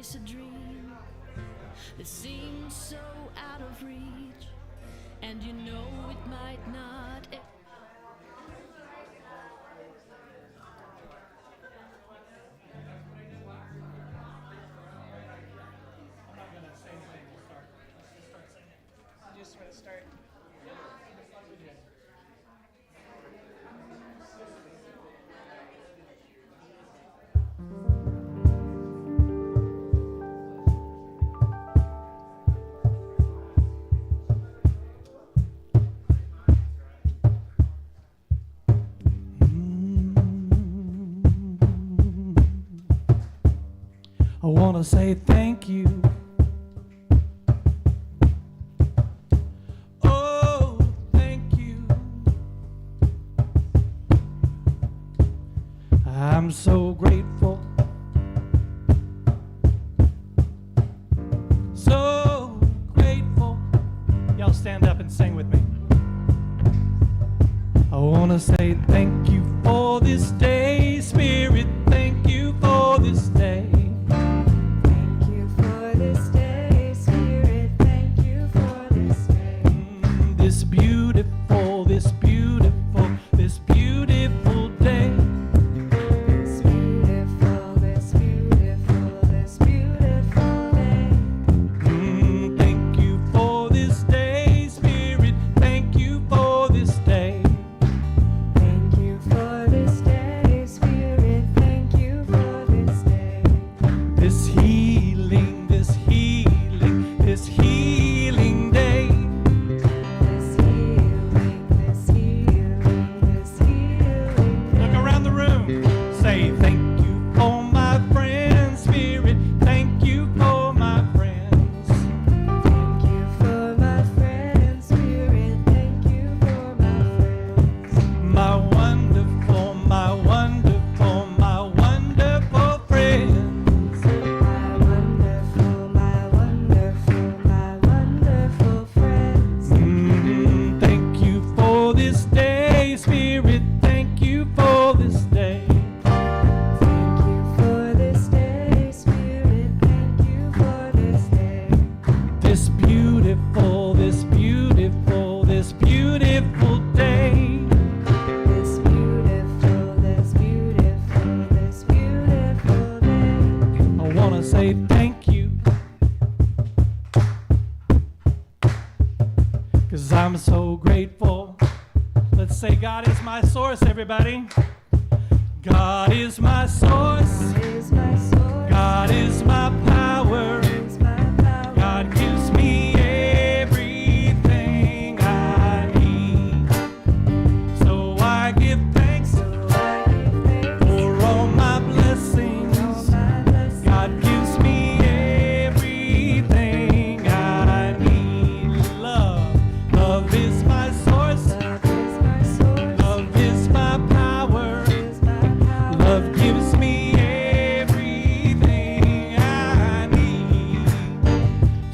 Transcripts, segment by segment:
chase a dream that seems so out of reach, and you know it might not. Just want to start. I want to say thank you. Oh, thank you. I'm so grateful. So grateful. Y'all stand up and sing with me. I want to say thank you for this day, Spirit. Thank you for this day. This beautiful day. This beautiful day. This beautiful, this beautiful day. Thank you for this day, Spirit. Thank you for this day. Thank you for this day, Spirit. Thank you for this day. This healing, this healing, this healing day. Look around the room. Say thank you for my friends, Spirit. Thank you for my friends. Thank you for my friends, Spirit. Thank you for my friends. My wonderful, my wonderful, my wonderful friends. My wonderful, my wonderful, my wonderful friends. Thank you for this day, Spirit. Thank you for this day. Thank you for this day, Spirit. Thank you for this day. This beautiful, this beautiful, this beautiful day. This beautiful, this beautiful, this beautiful day. I want to say thank you, 'cause I'm so grateful. Let's say God is my source, everybody. God is my source. Is my source. God is my power. Is my power. God gives me everything I need. So I give thanks So I give thanks for all my blessings. for all my blessings. God gives me everything I need. Love, love is my source. Love is my source. Love is my power. Is my power. Love gives me everything I need.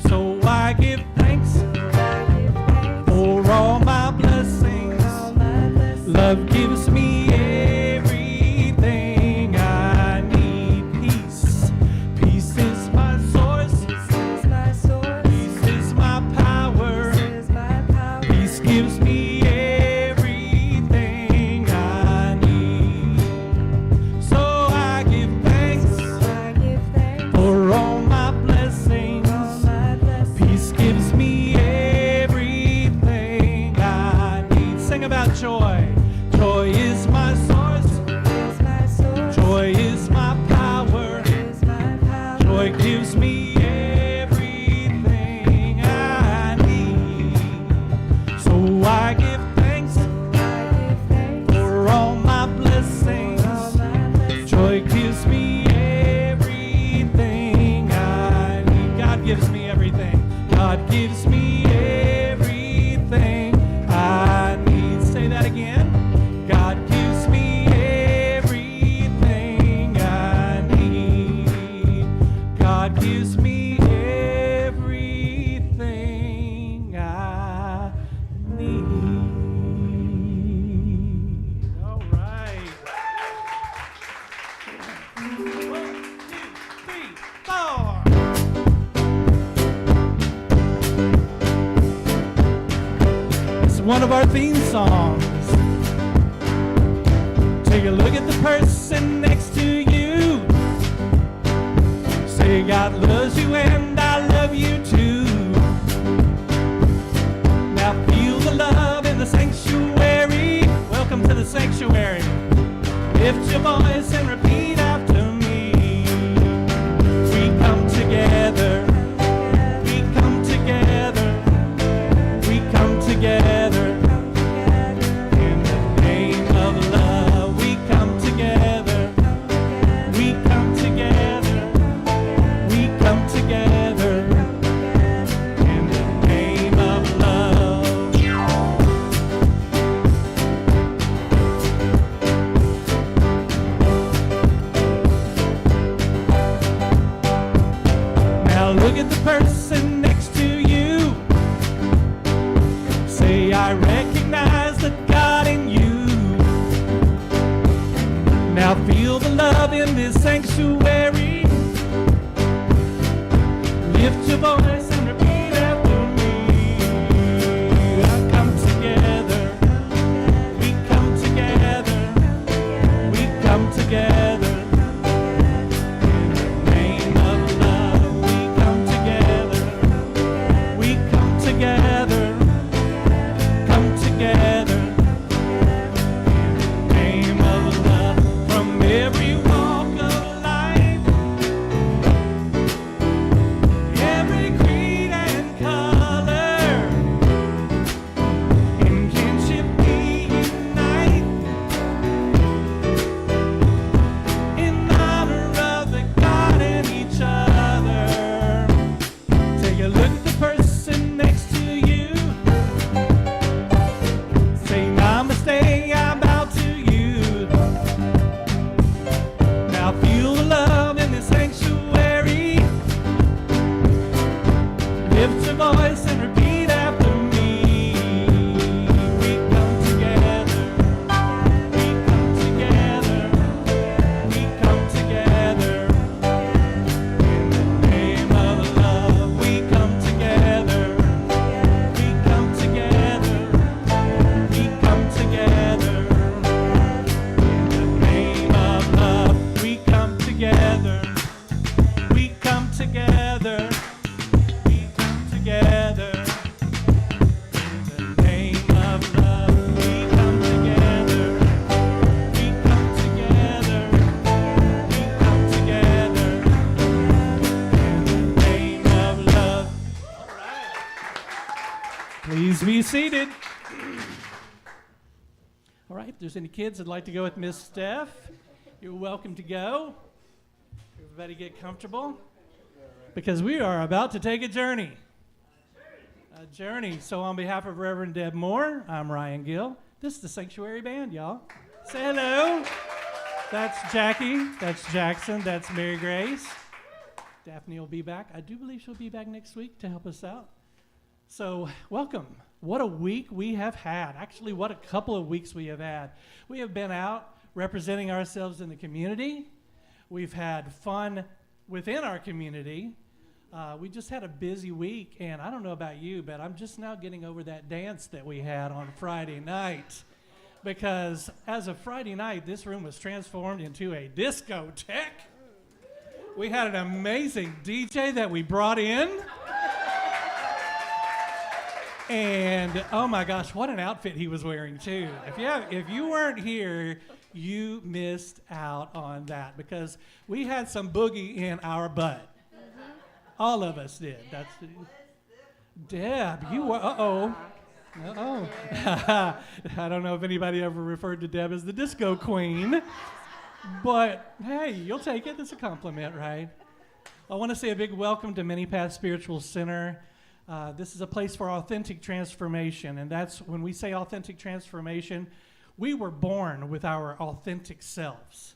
So I give thanks So I give thanks for all my blessings. for all my blessings. Love gives me everything I need. Peace, peace is my source. This is my source. Peace is my power. This is my power. Peace gives me everything I need. So I give thanks So I give thanks for all my blessings. for all my blessings. Peace gives me everything I need. Sing about joy. Joy is my source. Is my source. Joy is my power. Is my power. Joy gives me everything I need. So I give thanks So I give thanks for all my blessings. for all my blessings. Joy gives me everything I need. God gives me everything. God gives me everything I need. Say that again. God gives me everything I need. God gives me everything I need. All right. 1, 2, 3, 4. one of our theme songs. Take a look at the person next to you. Say God loves you and I love you too. Now feel the love in the sanctuary. Welcome to the sanctuary. Lift your voice and repeat after me. We come together. We come together. We come together. In the name of love, we come together. We come together. We come together. In the name of love. Now look at the person next to you. Say, I recognize the God in you. Now feel the love in this sanctuary. Lift your voice and repeat after me. I come together. We come together. We come together. In the name of love, we come together. We come together. Come together. In the name of love. From every walk of life, every creed and color, in kinship we unite, in honor of the God and each other. Take a look at the person next to you. Say, namaste, I bow to you. Now feel the love in this sanctuary. Lift your voice and repeat after me. We come together. We come together. We come together. In the name of love, we come together. We come together. We come together. In the name of love, we come together. We come together. We come together. In the name of love, we come together. We come together. We come together. In the name of love. All right. Please be seated. All right, if there's any kids that'd like to go with Miss Steph, you're welcome to go. Everybody get comfortable, because we are about to take a journey. A journey. So on behalf of Reverend Deb Moore, I'm Ryan Gill. This is the Sanctuary Band, y'all. Say hello. That's Jackie. That's Jackson. That's Mary Grace. Daphne will be back. I do believe she'll be back next week to help us out. So welcome. What a week we have had. Actually, what a couple of weeks we have had. We have been out representing ourselves in the community. We've had fun within our community. We just had a busy week, and I don't know about you, but I'm just now getting over that dance that we had on Friday night. Because as of Friday night, this room was transformed into a discotheque. We had an amazing DJ that we brought in. And oh my gosh, what an outfit he was wearing too. If you weren't here, you missed out on that, because we had some boogie in our butt. All of us did. That's Deb, you were, uh-oh. I don't know if anybody ever referred to Deb as the disco queen, but hey, you'll take it. It's a compliment, right? I want to say a big welcome to Many Paths Spiritual Center. This is a place for authentic transformation, and that's when we say authentic transformation, we were born with our authentic selves.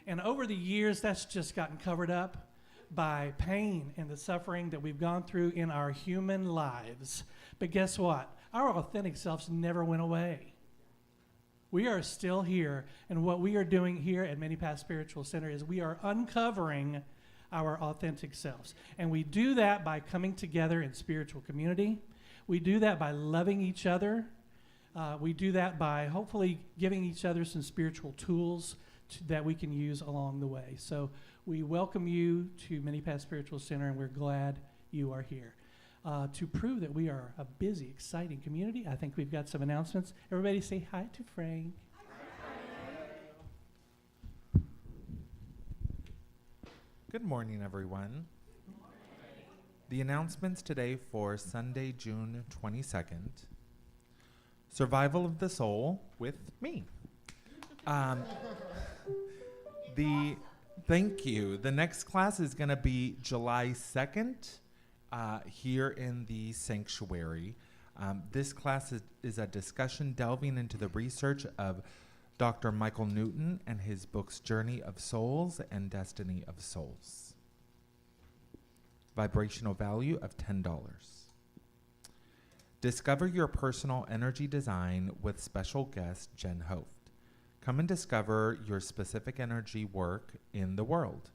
And over the years, that's just gotten covered up by pain and the suffering that we've gone through in our human lives. But guess what? Our authentic selves never went away. We are still here, and what we are doing here at Many Paths Spiritual Center is we are uncovering our authentic selves. And we do that by coming together in spiritual community. We do that by loving each other, We do that by hopefully giving each other some spiritual tools that we can use along the way. So we welcome you to Mini Path Spiritual Center, and we're glad you are here. To prove that we are a busy, exciting community, I think we've got some announcements. Everybody say hi to Frank. Good morning, everyone. The announcements today for Sunday, June 22nd. Survival of the Soul with me. Thank you. The next class is going to be July 2nd here in the sanctuary. This class is a discussion delving into the research of Dr. Michael Newton and his books Journey of Souls and Destiny of Souls. Vibrational value of $10. Discover your personal energy design with special guest Jen Hoft. Come and discover your specific energy work in the world.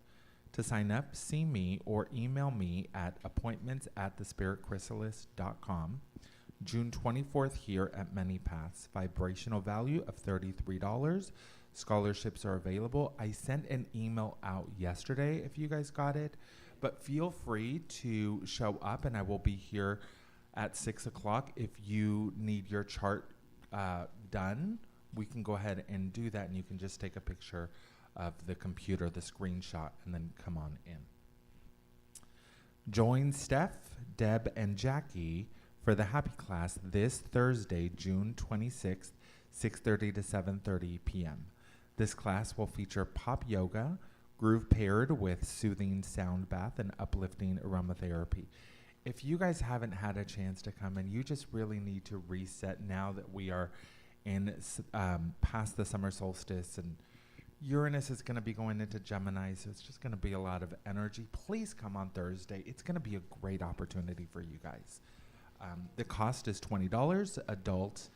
To sign up, see me or email me at appointments@thespiritchrysalis.com. June 24th here at Many Paths. Vibrational value of $33. Scholarships are available. I sent an email out yesterday if you guys got it, but feel free to show up, and I will be here at 6 o'clock. If you need your chart done, we can go ahead and do that, and you can just take a picture of the computer, the screenshot, and then come on in. Join Steph, Deb, and Jackie for the Happy Class this Thursday, June 26th, 6:30 to 7:30 p.m. This class will feature pop yoga, groove paired with soothing sound bath and uplifting aromatherapy. If you guys haven't had a chance to come in, you just really need to reset now that we are in past the summer solstice, and Uranus is going to be going into Gemini, so it's just going to be a lot of energy. Please come on Thursday. It's going to be a great opportunity for you guys. The cost is $20, adult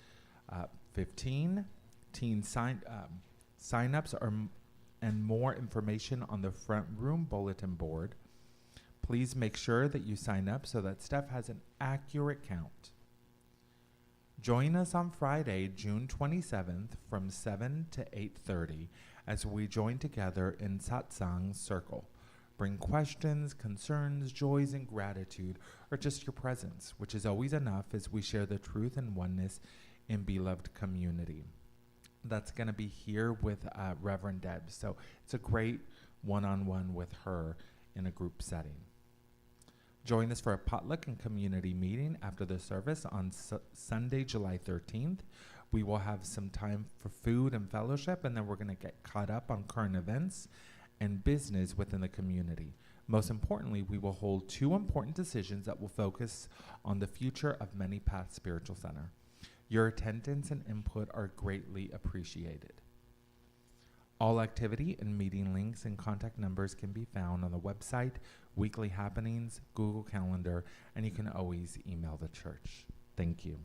$15. Teen sign-ups and more information on the front room bulletin board. Please make sure that you sign up so that Steph has an accurate count. Join us on Friday, June 27th from 7 to 8:30 as we join together in Satsang Circle. Bring questions, concerns, joys, and gratitude, or just your presence, which is always enough as we share the truth and oneness in beloved community. That's going to be here with Reverend Deb. So it's a great one-on-one with her in a group setting. Join us for a potluck and community meeting after the service on Sunday, July 13th. We will have some time for food and fellowship, and then we're going to get caught up on current events and business within the community. Most importantly, we will hold 2 important decisions that will focus on the future of Many Paths Spiritual Center. Your attendance and input are greatly appreciated. All activity and meeting links and contact numbers can be found on the website, weekly happenings, Google Calendar, and you can always email the church. Thank you.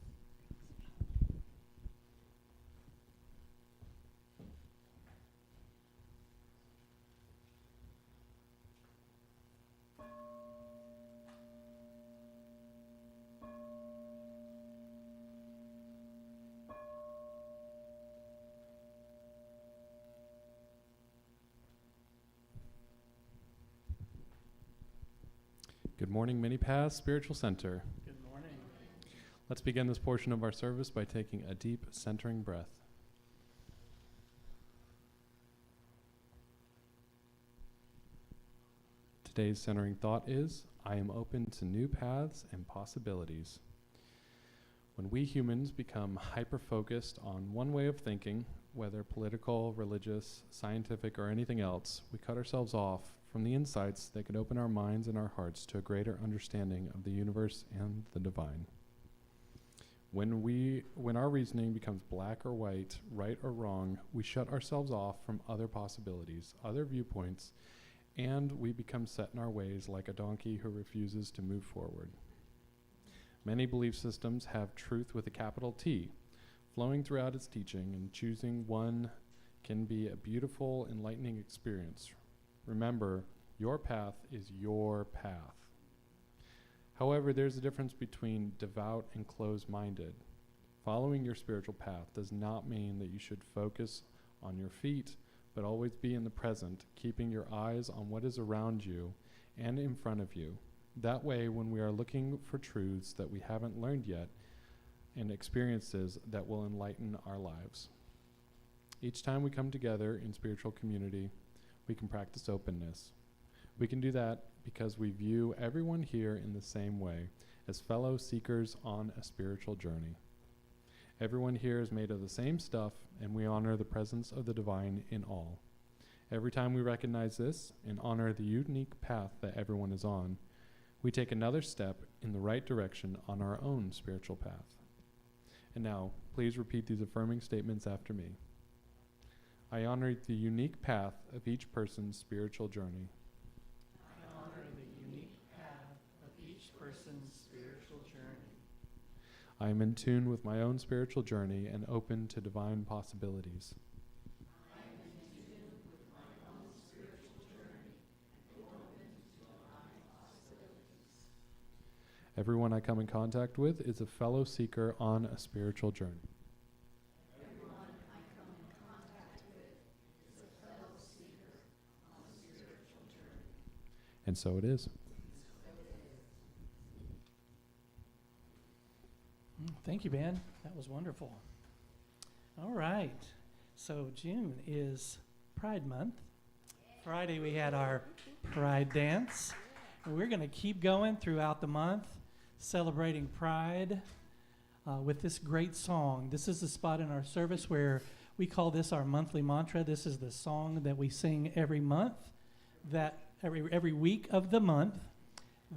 Good morning, Many Paths Spiritual Center. Good morning. Let's begin this portion of our service by taking a deep, centering breath. Today's centering thought is, I am open to new paths and possibilities. When we humans become hyper-focused on one way of thinking, whether political, religious, scientific, or anything else, we cut ourselves off from the insights that could open our minds and our hearts to a greater understanding of the universe and the divine. When our reasoning becomes black or white, right or wrong, we shut ourselves off from other possibilities, other viewpoints, and we become set in our ways like a donkey who refuses to move forward. Many belief systems have truth with a capital T, flowing throughout its teaching, and choosing one can be a beautiful, enlightening experience. Remember, your path is your path. However, there's a difference between devout and closed-minded. Following your spiritual path does not mean that you should focus on your feet, but always be in the present, keeping your eyes on what is around you and in front of you. That way, when we are looking for truths that we haven't learned yet and experiences that will enlighten our lives. Each time we come together in spiritual community, we can practice openness. We can do that because we view everyone here in the same way, as fellow seekers on a spiritual journey. Everyone here is made of the same stuff, and we honor the presence of the divine in all. Every time we recognize this and honor the unique path that everyone is on, we take another step in the right direction on our own spiritual path. And now, please repeat these affirming statements after me. I honor the unique path of each person's spiritual journey. I honor the unique path of each person's spiritual journey. I am in tune with my own spiritual journey and open to divine possibilities. Everyone I come in contact with is a fellow seeker on a spiritual journey. And so it is. Thank you, Ben. That was wonderful. All right. So June is Pride Month. Friday we had our Pride Dance. And we're going to keep going throughout the month, celebrating Pride with this great song. This is the spot in our service where we call this our monthly mantra. This is the song that we sing every month, that every week of the month,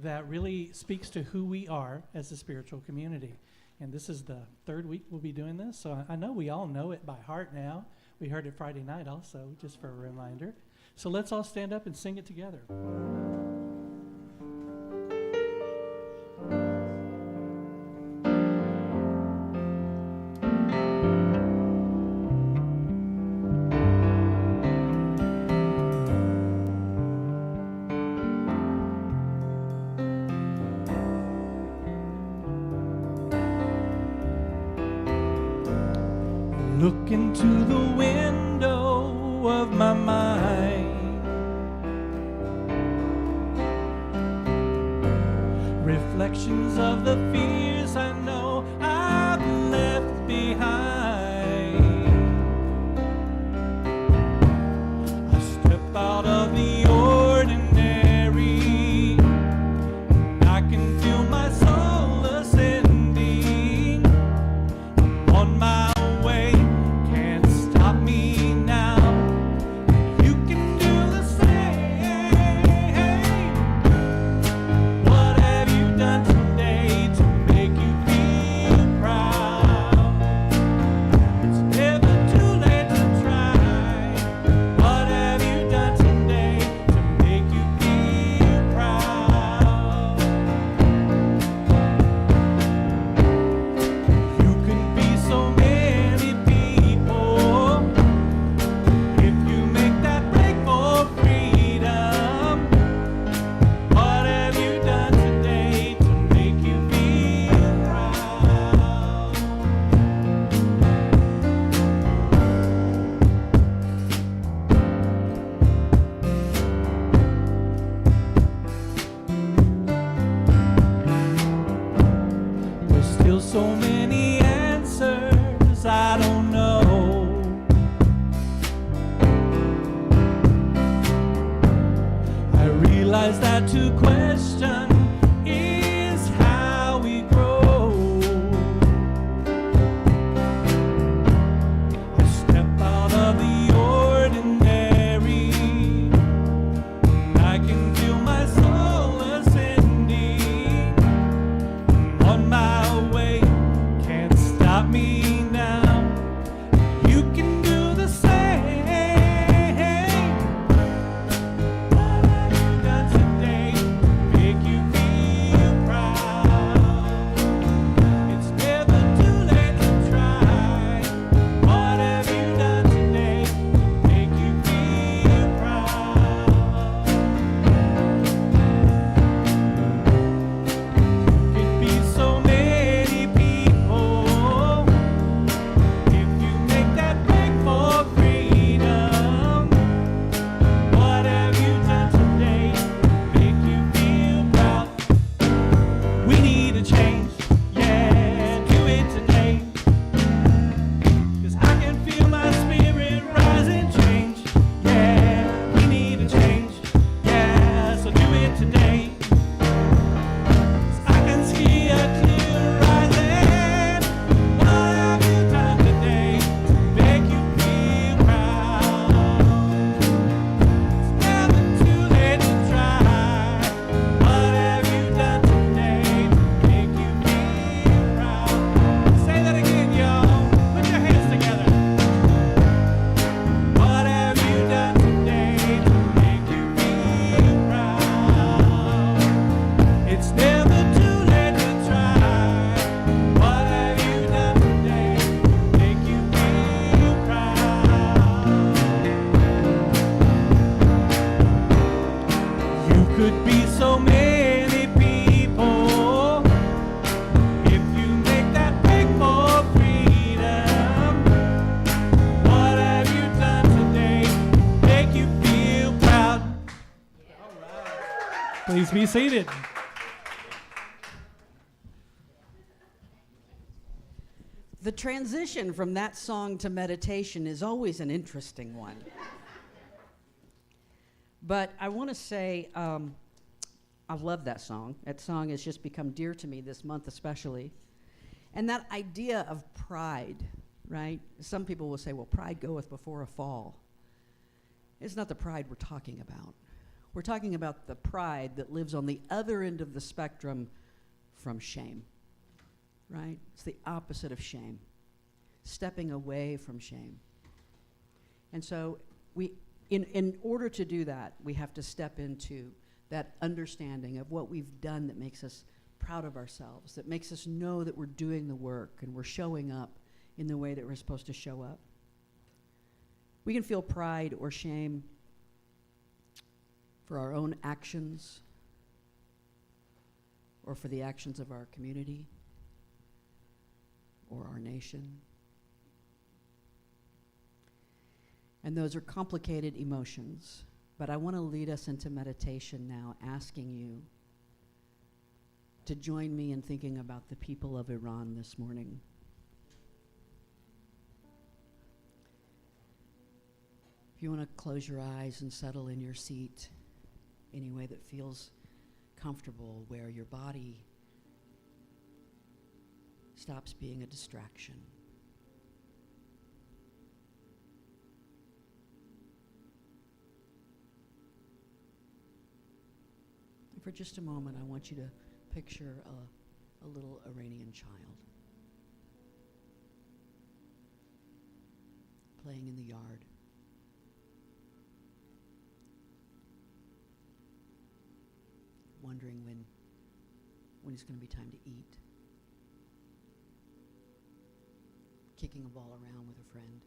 that really speaks to who we are as a spiritual community. And this is the third week we'll be doing this, so I know we all know it by heart now. We heard it Friday night also, just for a reminder. So let's all stand up and sing it together. Look into the window of my mind, reflections of the fears I know I've left behind. I step out of the ordinary, and I can feel my soul ascending. I'm on my way. Stop me now. You can do the same. What have you done today to make you feel proud? It's never too late to try. What have you done today to make you feel proud? You can be so many people if you make that break for freedom. What have you done today to make you feel proud? There's still so many answers I don't know. I realize that to question is how we grow. I step out of the ordinary, and I can feel my soul ascending. I'm on my way, can't stop me now. You can do the same. What have you done today to make you It's never too late to try. What have you done today? Make you feel proud. You could be so many people if you make that break for freedom. What have you done today? Make you feel proud. Please be seated. The transition from that song to meditation is always an interesting one. But I want to say, I love that song. That song has just become dear to me this month especially. And that idea of pride, right? Some people will say, well, pride goeth before a fall. It's not the pride we're talking about. We're talking about the pride that lives on the other end of the spectrum from shame, right? It's the opposite of shame, stepping away from shame. And so in order to do that, we have to step into that understanding of what we've done that makes us proud of ourselves, that makes us know that we're doing the work and we're showing up in the way that we're supposed to show up. We can feel pride or shame for our own actions or for the actions of our community or our nation. And those are complicated emotions, but I want to lead us into meditation now, asking you to join me in thinking about the people of Iran this morning. If you want to close your eyes and settle in your seat any way that feels comfortable, where your body stops being a distraction. And for just a moment, I want you to picture a little Iranian child playing in the yard. Wondering when it's going to be time to eat. Kicking a ball around with a friend.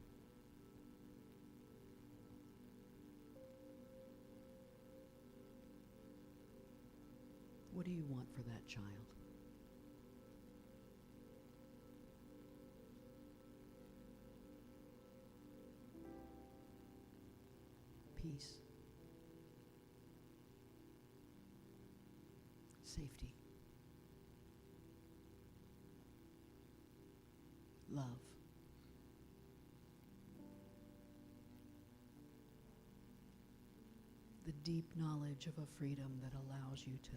What do you want for that child? Peace. Safety. Love. The deep knowledge of a freedom that allows you to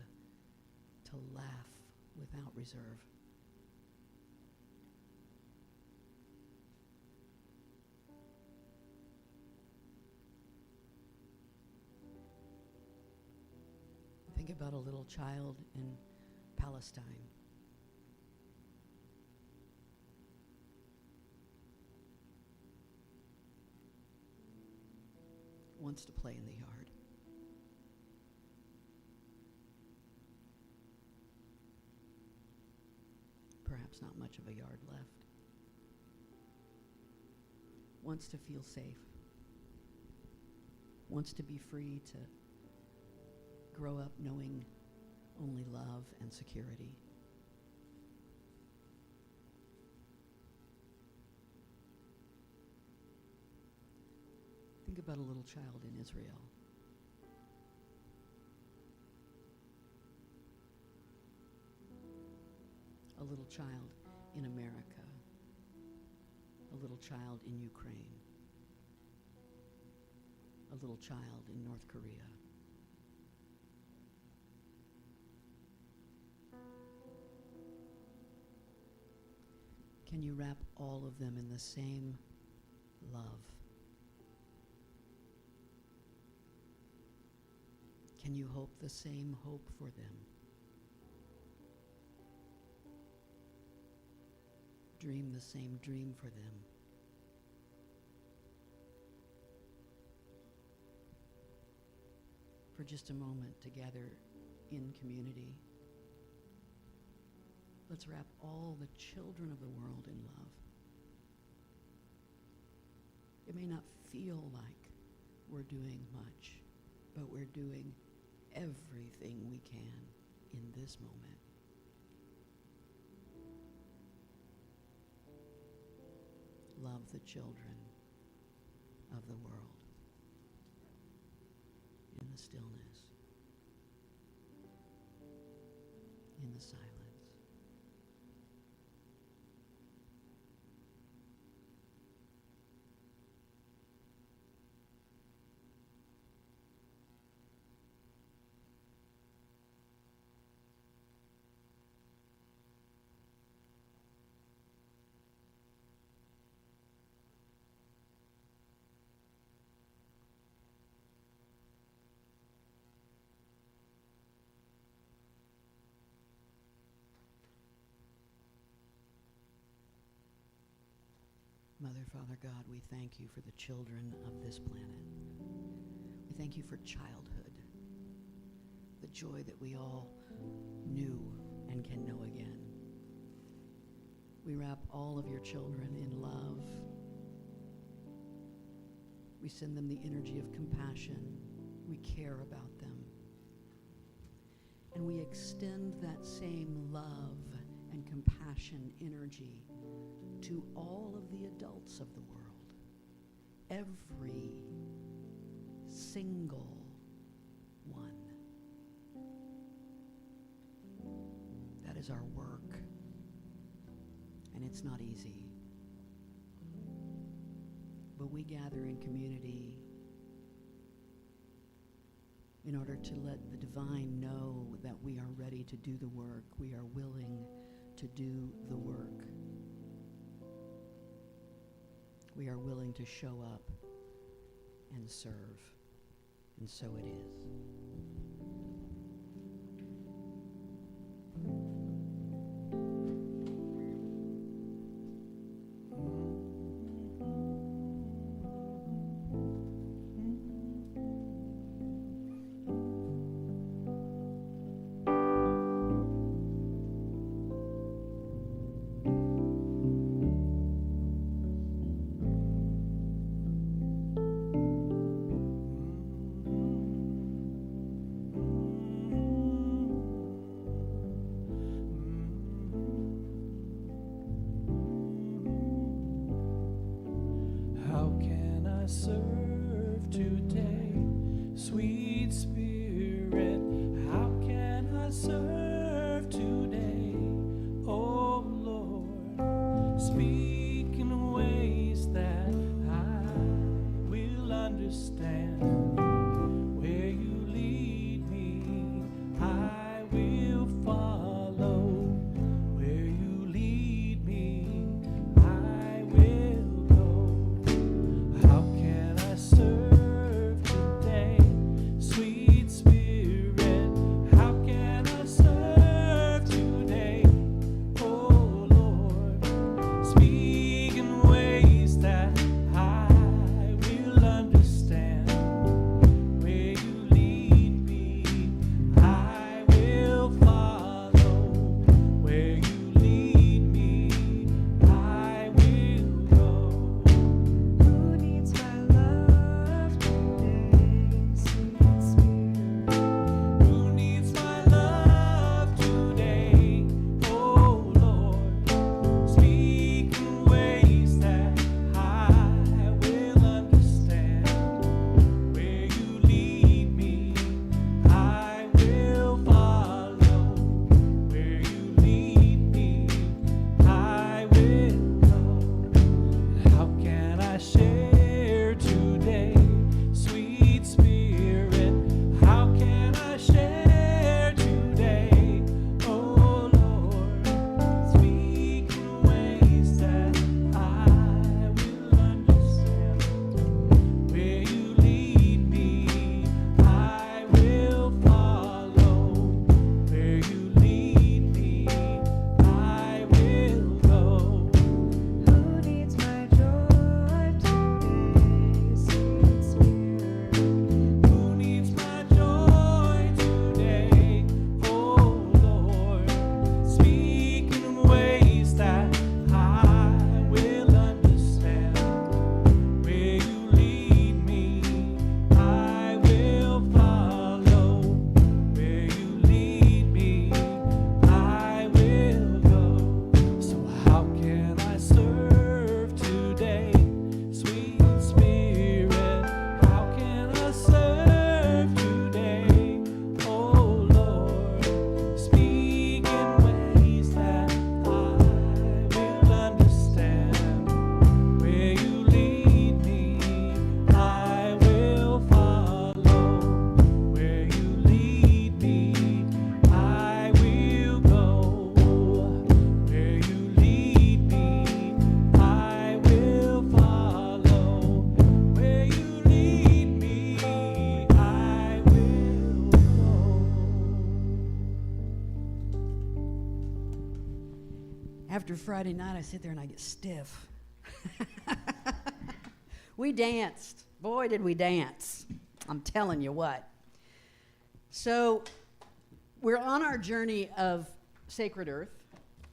laugh without reserve. Think about a little child in Palestine. Wants to play in the yard. Perhaps not much of a yard left. Wants to feel safe. Wants to be free to grow up knowing only love and security. Think about a little child in Israel. A little child in America. A little child in Ukraine. A little child in North Korea. Can you wrap all of them in the same love? Can you hope the same hope for them? Dream the same dream for them? For just a moment together in community, Let's wrap all the children of the world in love. It may not feel like we're doing much, but we're doing everything we can in this moment. Love the children of the world in the stillness, in the silence. Mother, Father, God, we thank you for the children of this planet. We thank you for childhood, the joy that we all knew and can know again. We wrap all of your children in love. We send them the energy of compassion. We care about them. And we extend that same love and compassion energy to all of the adults of the world. Every single one. That is our work. And it's not easy. But we gather in community in order to let the divine know that we are ready to do the work. We are willing to do the work. We are willing to show up and serve. And so it is. Serve today, sweet Spirit. How can I serve today, oh Lord? Speak in ways that I will understand. Where you lead me, I will follow. Where you lead me, I will go. How can I serve today, sweet Spirit? How can I serve today? After Friday night, I sit there and I get stiff. We danced. Boy, did we dance. I'm telling you what. So we're on our journey of Sacred Earth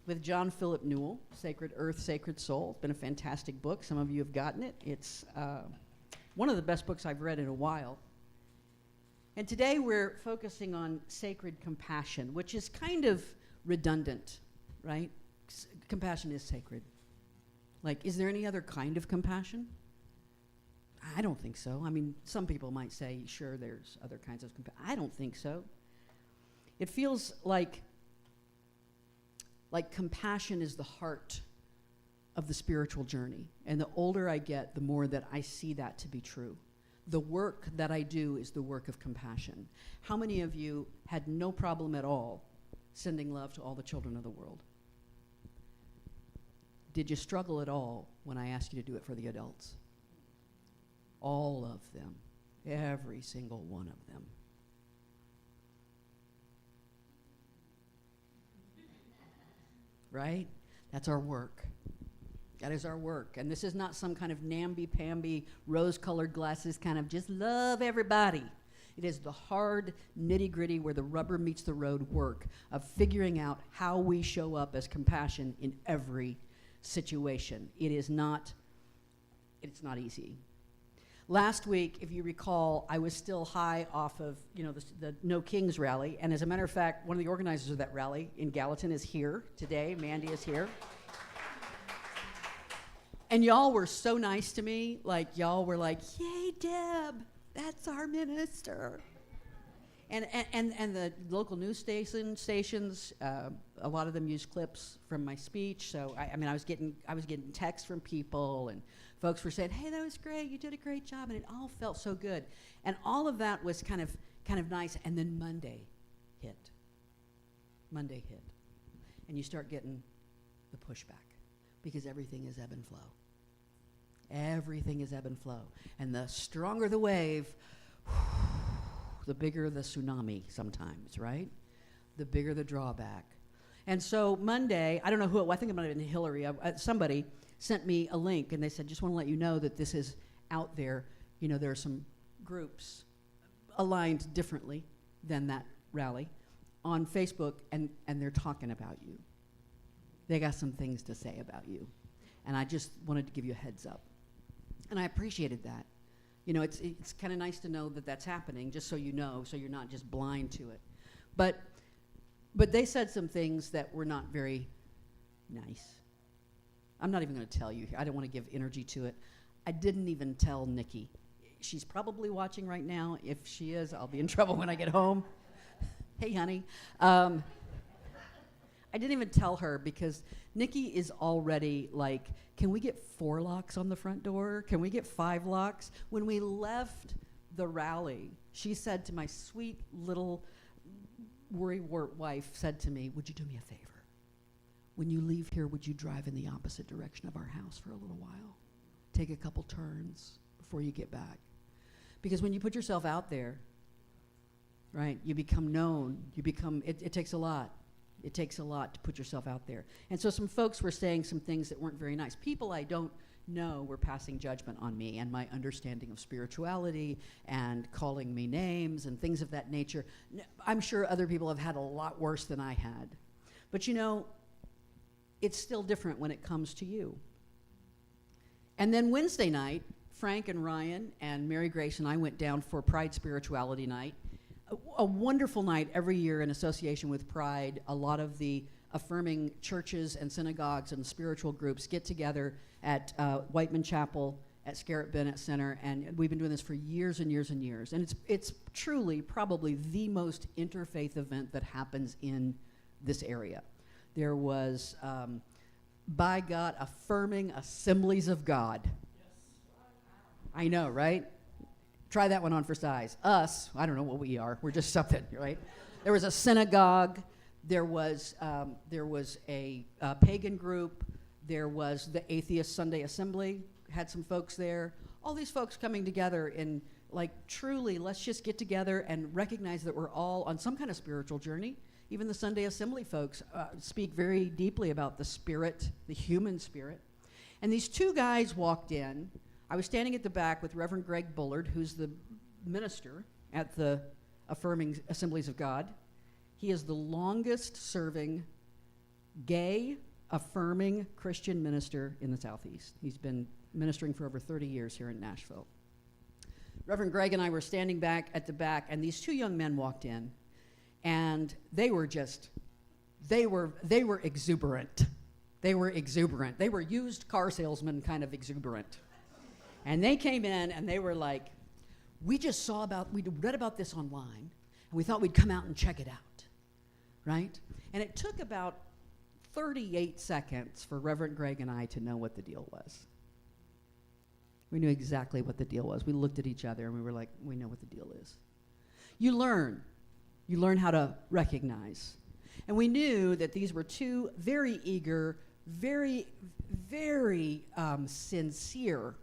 with John Philip Newell, Sacred Earth, Sacred Soul. It's been a fantastic book. Some of you have gotten it. It's one of the best books I've read in a while. And today we're focusing on sacred compassion, which is kind of redundant, right? Compassion is sacred. Like, is there any other kind of compassion? I don't think so. I mean, some people might say, sure, there's other kinds of compassion. I don't think so. It feels like compassion is the heart of the spiritual journey. And the older I get, the more that I see that to be true. The work that I do is the work of compassion. How many of you had no problem at all sending love to all the children of the world? Did you struggle at all when I asked you to do it for the adults? All of them. Every single one of them. Right? That's our work. That is our work. And this is not some kind of namby-pamby, rose-colored glasses kind of just love everybody. It is the hard, nitty-gritty, where the rubber meets the road work of figuring out how we show up as compassion in every situation. It's not easy. Last week, if you recall, I was still high off of, the No Kings rally. And as a matter of fact, one of the organizers of that rally in Gallatin is here today. Mandy is here. And y'all were so nice to me. Like, y'all were like, yay, Deb, that's our minister. And the local news stations, a lot of them used clips from my speech. So I was getting texts from people, and folks were saying, "Hey, that was great. You did a great job," and it all felt so good. And all of that was kind of nice. And then Monday hit, and you start getting the pushback because everything is ebb and flow. Everything is ebb and flow, and the stronger the wave, the bigger the tsunami sometimes, right? The bigger the drawback. And so Monday, I don't know who, I think it might have been Hillary, somebody sent me a link, and they said, just want to let you know that this is out there. There are some groups aligned differently than that rally on Facebook, and they're talking about you. They got some things to say about you. And I just wanted to give you a heads up. And I appreciated that. It's kind of nice to know that that's happening, just so you know, so you're not just blind to it. But they said some things that were not very nice. I'm not even going to tell you. I don't want to give energy to it. I didn't even tell Nikki. She's probably watching right now. If she is, I'll be in trouble when I get home. Hey, honey. I didn't even tell her because Nikki is already like, can we get 4 locks on the front door? Can we get 5 locks? When we left the rally, she said to my sweet little worrywart wife, said to me, would you do me a favor? When you leave here, would you drive in the opposite direction of our house for a little while? Take a couple turns before you get back. Because when you put yourself out there, right, you become known. It takes a lot. It takes a lot to put yourself out there. And so some folks were saying some things that weren't very nice. People I don't know were passing judgment on me and my understanding of spirituality and calling me names and things of that nature. I'm sure other people have had a lot worse than I had. But it's still different when it comes to you. And then Wednesday night, Frank and Ryan and Mary Grace and I went down for Pride Spirituality Night. A wonderful night every year in association with Pride. A lot of the affirming churches and synagogues and spiritual groups get together at Whiteman Chapel at Scarrett Bennett Center, and we've been doing this for years and years and years. And it's truly probably the most interfaith event that happens in this area. There was, by God, affirming assemblies of God. I know, right? Try that one on for size. Us, I don't know what we are. We're just something, right? There was a synagogue. There was a pagan group. There was the Atheist Sunday Assembly. Had some folks there. All these folks coming together in, like, truly, let's just get together and recognize that we're all on some kind of spiritual journey. Even the Sunday Assembly folks speak very deeply about the spirit, the human spirit. And these two guys walked in. I was standing at the back with Reverend Greg Bullard, who's the minister at the Affirming Assemblies of God. He is the longest serving gay affirming Christian minister in the Southeast. He's been ministering for over 30 years here in Nashville. Reverend Greg and I were standing back at the back, and these two young men walked in, and they were exuberant. They were exuberant. They were used car salesman kind of exuberant. And they came in, and they were like, we'd read about this online, and we thought we'd come out and check it out, right? And it took about 38 seconds for Reverend Greg and I to know what the deal was. We knew exactly what the deal was. We looked at each other and we were like, we know what the deal is. You learn how to recognize. And we knew that these were two very eager, very, very sincere,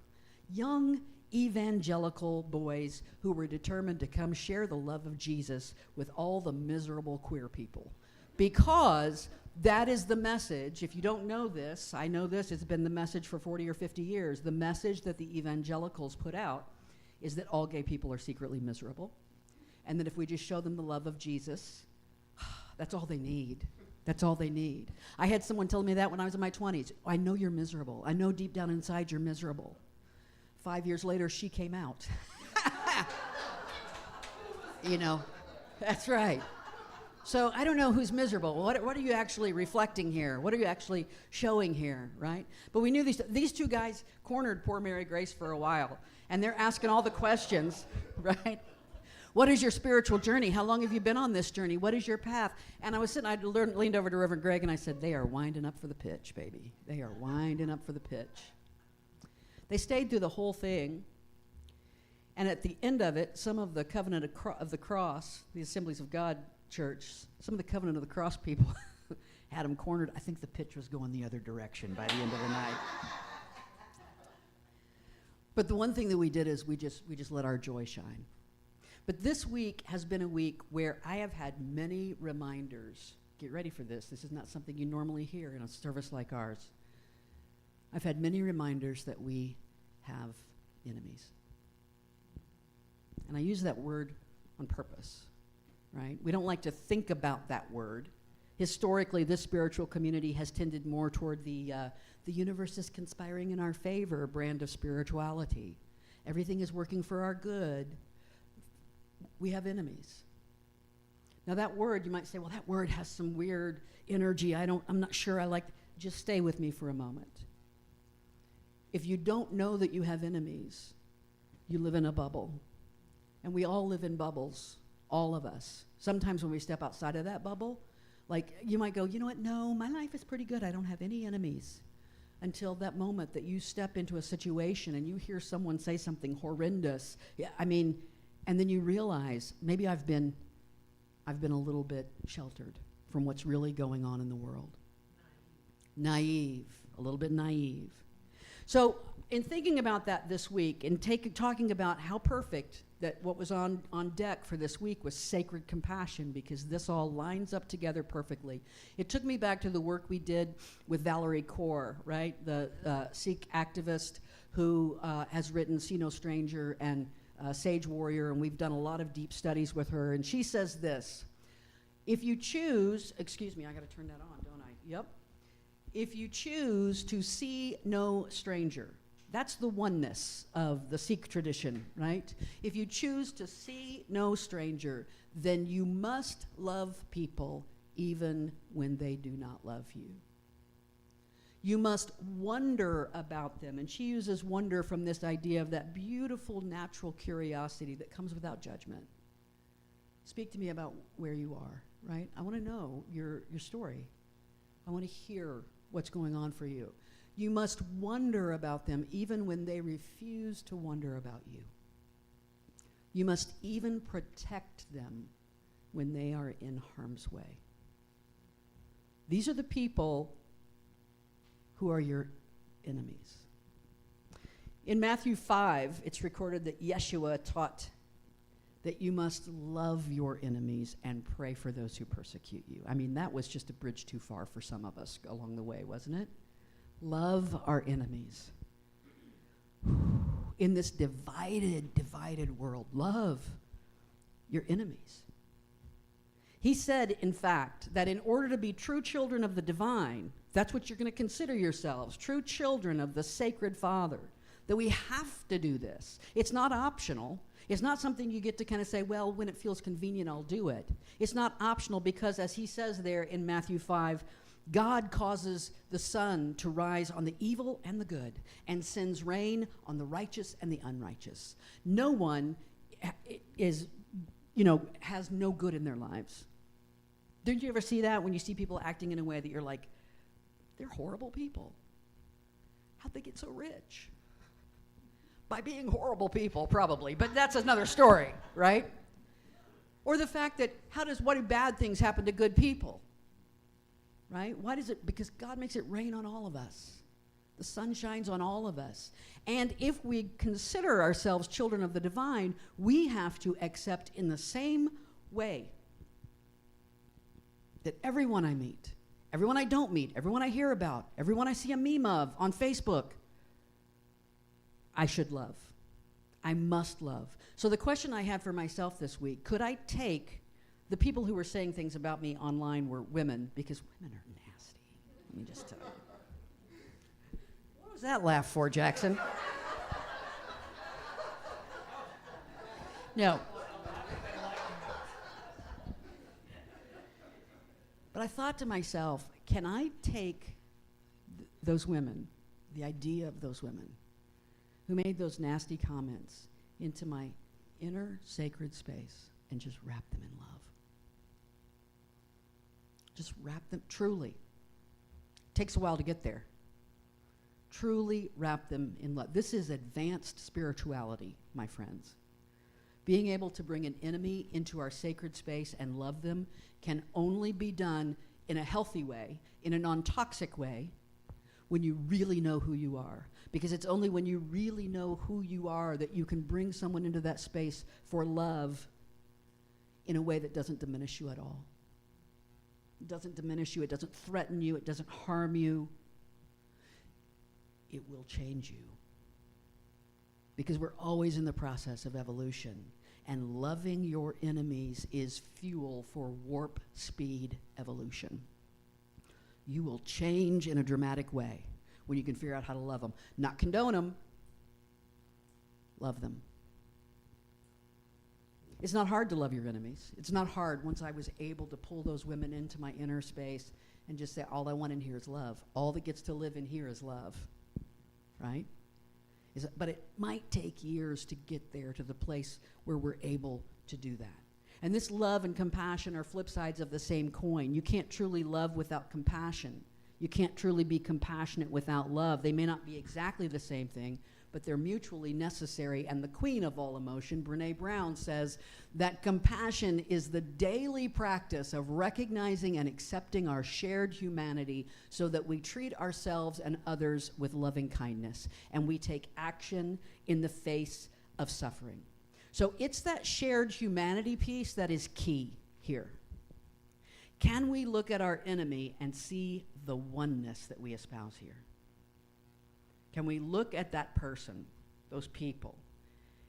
young evangelical boys who were determined to come share the love of Jesus with all the miserable queer people. Because that is the message. If you don't know this, I know this, it's been the message for 40 or 50 years. The message that the evangelicals put out is that all gay people are secretly miserable, and that if we just show them the love of Jesus, that's all they need. That's all they need. I had someone tell me that when I was in my 20s. I know you're miserable. I know deep down inside you're miserable. 5 years later, she came out. You know, that's right. So I don't know who's miserable. What are you actually reflecting here? What are you actually showing here, right? But we knew these two guys cornered poor Mary Grace for a while, and they're asking all the questions, right? What is your spiritual journey? How long have you been on this journey? What is your path? And I was sitting, leaned over to Reverend Greg, and I said, they are winding up for the pitch, baby. They are winding up for the pitch. They stayed through the whole thing. And at the end of it, some of the Covenant of the Cross, the Assemblies of God Church, some of the Covenant of the Cross people had them cornered. I think the pitch was going the other direction by the end of the night. But the one thing that we did is we just let our joy shine. But this week has been a week where I have had many reminders. Get ready for this. This is not something you normally hear in a service like ours. I've had many reminders that we have enemies. And I use that word on purpose, right? We don't like to think about that word. Historically, this spiritual community has tended more toward the universe is conspiring in our favor brand of spirituality. Everything is working for our good. We have enemies. Now that word, you might say, well, that word has some weird energy. I'm not sure I like. Just stay with me for a moment. If you don't know that you have enemies, you live in a bubble. And we all live in bubbles, all of us. Sometimes when we step outside of that bubble, like you might go, you know what, no, my life is pretty good. I don't have any enemies. Until that moment that you step into a situation and you hear someone say something horrendous. Yeah, I mean, and then you realize maybe I've been a little bit sheltered from what's really going on in the world. Naive, a little bit naive. So in thinking about that this week and talking about how perfect that what was on deck for this week was sacred compassion, because this all lines up together perfectly. It took me back to the work we did with Valerie Kaur, right? The Sikh activist who has written See No Stranger and Sage Warrior, and we've done a lot of deep studies with her. And she says this, if you choose, excuse me, I gotta turn that on, don't I? Yep. If you choose to see no stranger, that's the oneness of the Sikh tradition, right? If you choose to see no stranger, then you must love people even when they do not love you. You must wonder about them. And she uses wonder from this idea of that beautiful natural curiosity that comes without judgment. Speak to me about where you are, right? I want to know your story. I want to hear what's going on for you. You must wonder about them even when they refuse to wonder about you. You must even protect them when they are in harm's way. These are the people who are your enemies. In Matthew 5, it's recorded that Yeshua taught that you must love your enemies and pray for those who persecute you. I mean, that was just a bridge too far for some of us along the way, wasn't it? Love our enemies. In this divided world, love your enemies. He said, in fact, that in order to be true children of the divine, that's what you're going to consider yourselves, true children of the sacred Father, that we have to do this. It's not optional. It's not something you get to kind of say, well, when it feels convenient, I'll do it. It's not optional because, as he says there in Matthew 5, God causes the sun to rise on the evil and the good and sends rain on the righteous and the unrighteous. No one is, has no good in their lives. Didn't you ever see that when you see people acting in a way that you're like, they're horrible people? How'd they get so rich? By being horrible people, probably, but that's another story, right? Or the fact that what do bad things happen to good people? Right? Why does it? Because God makes it rain on all of us. The sun shines on all of us. And if we consider ourselves children of the divine, we have to accept in the same way that everyone I meet, everyone I don't meet, everyone I hear about, everyone I see a meme of on Facebook, I should love. I must love. So the question I had for myself this week, could I take the people who were saying things about me online were women, because women are nasty. Let me just tell you. What was that laugh for, Jackson? No. But I thought to myself, can I take those women, the idea of those women who made those nasty comments, into my inner sacred space and just wrap them in love? Just wrap them, truly. Takes a while to get there. Truly wrap them in love. This is advanced spirituality, my friends. Being able to bring an enemy into our sacred space and love them can only be done in a healthy way, in a non-toxic way, when you really know who you are. Because it's only when you really know who you are that you can bring someone into that space for love in a way that doesn't diminish you at all. It doesn't diminish you, it doesn't threaten you, it doesn't harm you. It will change you. Because we're always in the process of evolution, and loving your enemies is fuel for warp speed evolution. You will change in a dramatic way when you can figure out how to love them. Not condone them, love them. It's not hard to love your enemies. It's not hard once I was able to pull those women into my inner space and just say, all I want in here is love. All that gets to live in here is love, right? But it might take years to get there to the place where we're able to do that. And this love and compassion are flip sides of the same coin. You can't truly love without compassion. You can't truly be compassionate without love. They may not be exactly the same thing, but they're mutually necessary. And the queen of all emotion, Brene Brown, says that compassion is the daily practice of recognizing and accepting our shared humanity so that we treat ourselves and others with loving kindness, and we take action in the face of suffering. So it's that shared humanity piece that is key here. Can we look at our enemy and see the oneness that we espouse here? Can we look at that person, those people,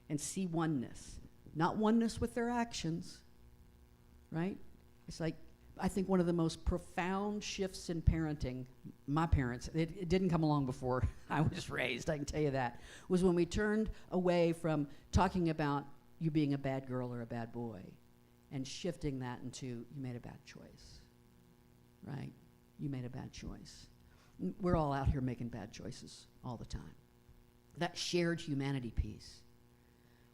and see oneness? Not oneness with their actions, right? It's like, I think one of the most profound shifts in parenting, my parents, it didn't come along before I was raised, I can tell you that, was when we turned away from talking about you being a bad girl or a bad boy and shifting that into you made a bad choice, right? You made a bad choice. We're all out here making bad choices all the time. That shared humanity piece.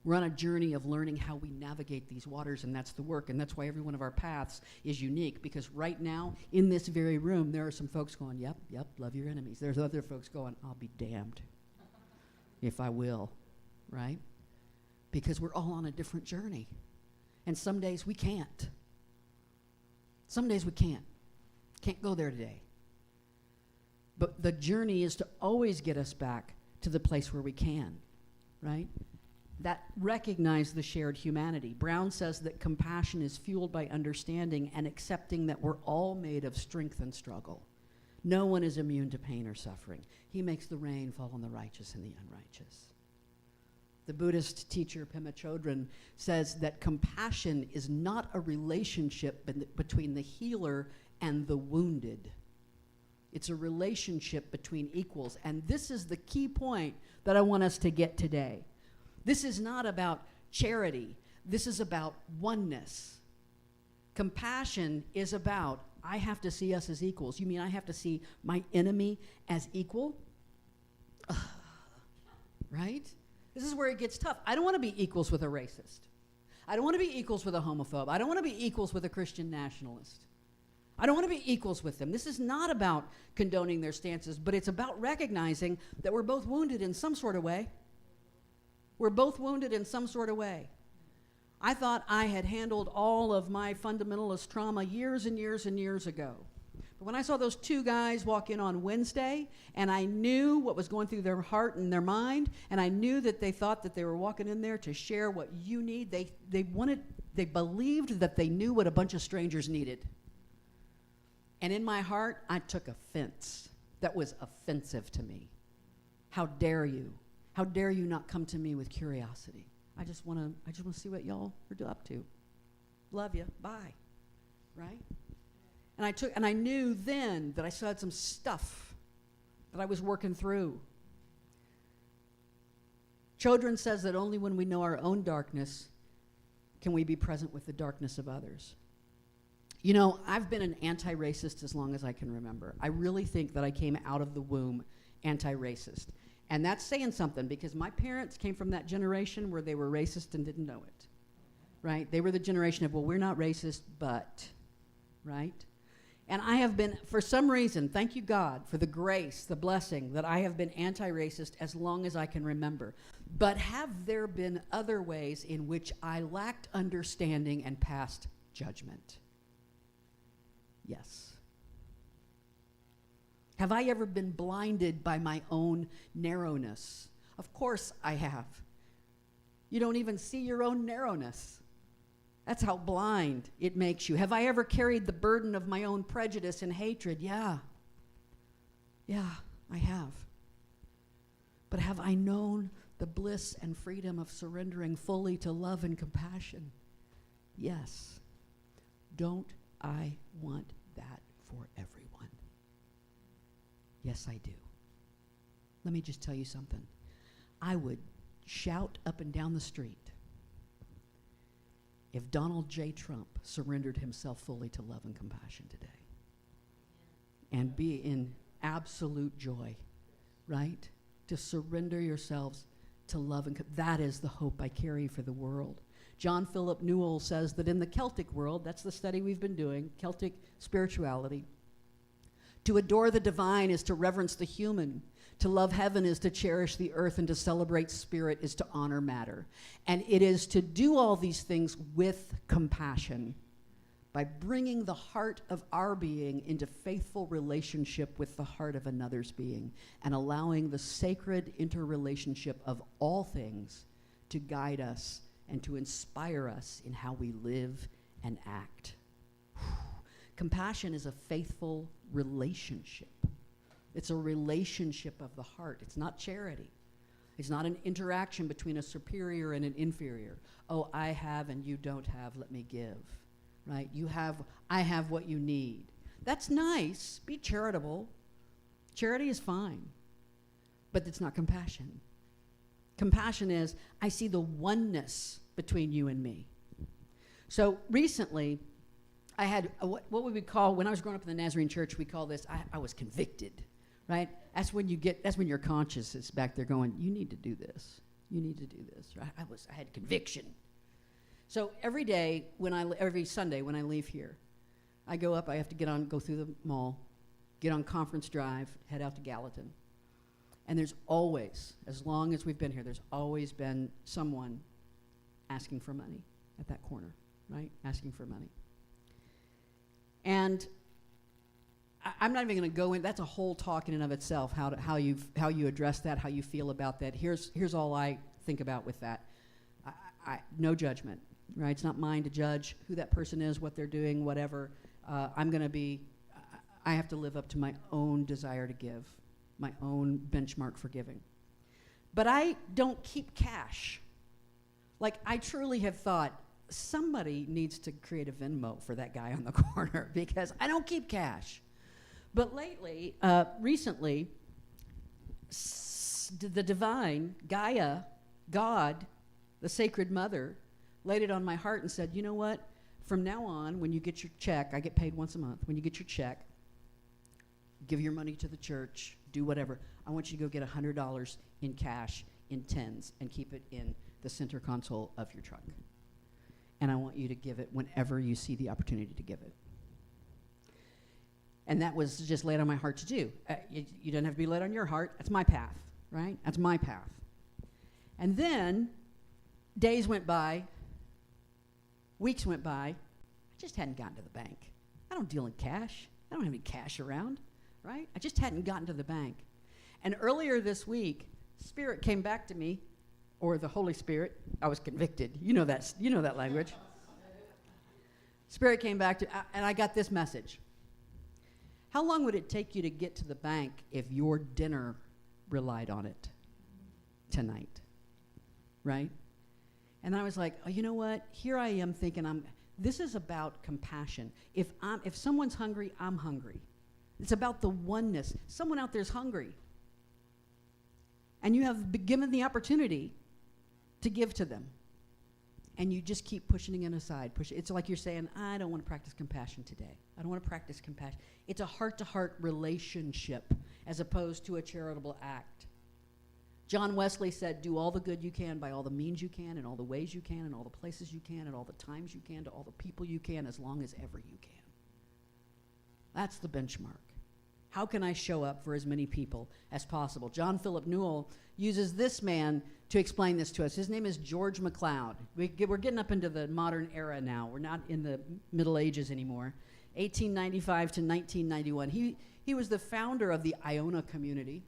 We're on a journey of learning how we navigate these waters, and that's the work, and that's why every one of our paths is unique, because right now, in this very room, there are some folks going, yep, love your enemies. There's other folks going, I'll be damned if I will, right? Because we're all on a different journey. And some days we can't. Some days we can't. Can't go there today. But the journey is to always get us back to the place where we can, right? that recognize the shared humanity. Brown says that compassion is fueled by understanding and accepting that we're all made of strength and struggle. No one is immune to pain or suffering. He makes the rain fall on the righteous and the unrighteous. The Buddhist teacher Pema Chodron says that compassion is not a relationship between the healer and the wounded. It's a relationship between equals. And this is the key point that I want us to get today. This is not about charity. This is about oneness. Compassion is about, I have to see us as equals. You mean I have to see my enemy as equal? Right? This is where it gets tough. I don't want to be equals with a racist. I don't want to be equals with a homophobe. I don't want to be equals with a Christian nationalist. I don't want to be equals with them. This is not about condoning their stances, but it's about recognizing that we're both wounded in some sort of way. We're both wounded in some sort of way. I thought I had handled all of my fundamentalist trauma years and years and years ago. But when I saw those two guys walk in on Wednesday, and I knew what was going through their heart and their mind, and I knew that they thought that they were walking in there to share what you need, they believed that they knew what a bunch of strangers needed. And in my heart, I took offense. That was offensive to me. How dare you? How dare you not come to me with curiosity? I just want to see what y'all are up to. Love you. Bye. Right? And I knew then that I still had some stuff that I was working through. Chodron says that only when we know our own darkness can we be present with the darkness of others. You know, I've been an anti-racist as long as I can remember. I really think that I came out of the womb anti-racist. And that's saying something, because my parents came from that generation where they were racist and didn't know it, right? They were the generation of, well, we're not racist, but, right? And I have been, for some reason, thank you God for the grace, the blessing, that I have been anti-racist as long as I can remember. But have there been other ways in which I lacked understanding and passed judgment? Yes. Have I ever been blinded by my own narrowness? Of course I have. You don't even see your own narrowness. That's how blind it makes you. Have I ever carried the burden of my own prejudice and hatred? Yeah. Yeah, I have. But have I known the bliss and freedom of surrendering fully to love and compassion? Yes. Don't I want that for everyone? Yes, I do. Let me just tell you something. I would shout up and down the street if Donald J. Trump surrendered himself fully to love and compassion today and be in absolute joy, right? To surrender yourselves to love and that is the hope I carry for the world. John Philip Newell says that in the Celtic world, that's the study we've been doing, Celtic spirituality, to adore the divine is to reverence the human. To love heaven is to cherish the earth, and to celebrate spirit is to honor matter. And it is to do all these things with compassion, by bringing the heart of our being into faithful relationship with the heart of another's being, and allowing the sacred interrelationship of all things to guide us and to inspire us in how we live and act. Compassion is a faithful relationship. It's a relationship of the heart. It's not charity. It's not an interaction between a superior and an inferior. Oh, I have and you don't have, let me give. Right? You have, I have what you need. That's nice. Be charitable. Charity is fine. But it's not compassion. Compassion is, I see the oneness between you and me. So recently, I had what we would call, when I was growing up in the Nazarene church, we call this, I was convicted, right? That's when your conscience is back there going, you need to do this. You need to do this. Right? I had conviction. So every day, every Sunday when I leave here, I go up, I have to go through the mall, get on Conference Drive, head out to Gallatin. And there's always, as long as we've been here, there's always been someone asking for money at that corner, right? Asking for money. And I'm not even going to go in. That's a whole talk in and of itself. How you address that, how you feel about that. Here's all I think about with that. no judgment, right? It's not mine to judge who that person is, what they're doing, whatever. I have to live up to my own desire to give, my own benchmark for giving. But I don't keep cash. Like, I truly have thought, somebody needs to create a Venmo for that guy on the corner because I don't keep cash. But lately, recently, the divine, Gaia, God, the Sacred Mother, laid it on my heart and said, you know what? From now on, when you get your check, I get paid once a month. When you get your check, give your money to the church, do whatever. I want you to go get $100 in cash in tens and keep it in the center console of your truck. And I want you to give it whenever you see the opportunity to give it. And that was just laid on my heart to do. You don't have to be laid on your heart. That's my path, right? That's my path. And then days went by, weeks went by. I just hadn't gotten to the bank. I don't deal in cash. I don't have any cash around, right? I just hadn't gotten to the bank. And earlier this week, Spirit came back to me, or the Holy Spirit. I was convicted. You know that language. Spirit came back to, and I got this message. How long would it take you to get to the bank if your dinner relied on it tonight? Right? And I was like, oh, you know what? Here I am thinking this is about compassion. If someone's hungry, I'm hungry. It's about the oneness. Someone out there's hungry. And you have been given the opportunity to give to them. And you just keep pushing it aside. It's like you're saying, I don't want to practice compassion today. I don't want to practice compassion. It's a heart-to-heart relationship as opposed to a charitable act. John Wesley said, do all the good you can by all the means you can and all the ways you can and all the places you can and all the times you can to all the people you can as long as ever you can. That's the benchmark. How can I show up for as many people as possible? John Philip Newell uses this man to explain this to us. His name is George MacLeod. We're getting up into the modern era now. We're not in the Middle Ages anymore. 1895 to 1991. He was the founder of the Iona community,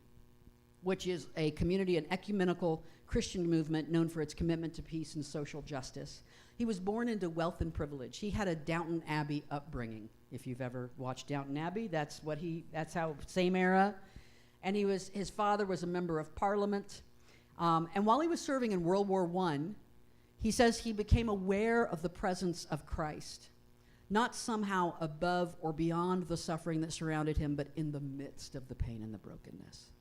which is a community, an ecumenical Christian movement known for its commitment to peace and social justice. He was born into wealth and privilege. He had a Downton Abbey upbringing. If you've ever watched Downton Abbey, that's how, same era. And his father was a member of Parliament. And while he was serving in World War I, he says he became aware of the presence of Christ, not somehow above or beyond the suffering that surrounded him, but in the midst of the pain and the brokenness.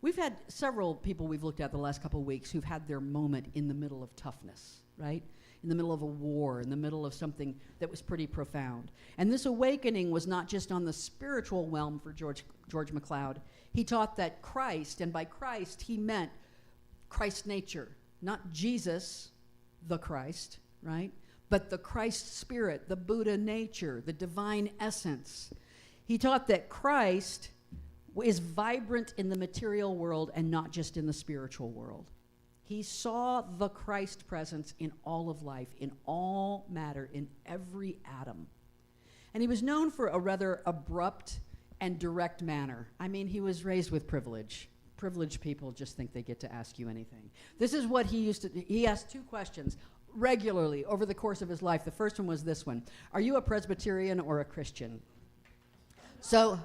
We've had several people we've looked at the last couple of weeks who've had their moment in the middle of toughness, right? In the middle of a war, in the middle of something that was pretty profound. And this awakening was not just on the spiritual realm for George MacLeod. He taught that Christ, and by Christ he meant Christ's nature, not Jesus, the Christ, right? But the Christ spirit, the Buddha nature, the divine essence. He taught that Christ is vibrant in the material world and not just in the spiritual world. He saw the Christ presence in all of life, in all matter, in every atom. And he was known for a rather abrupt and direct manner. I mean, he was raised with privilege. Privileged people just think they get to ask you anything. This is what he asked two questions regularly over the course of his life. The first one was this one: are you a Presbyterian or a Christian? So,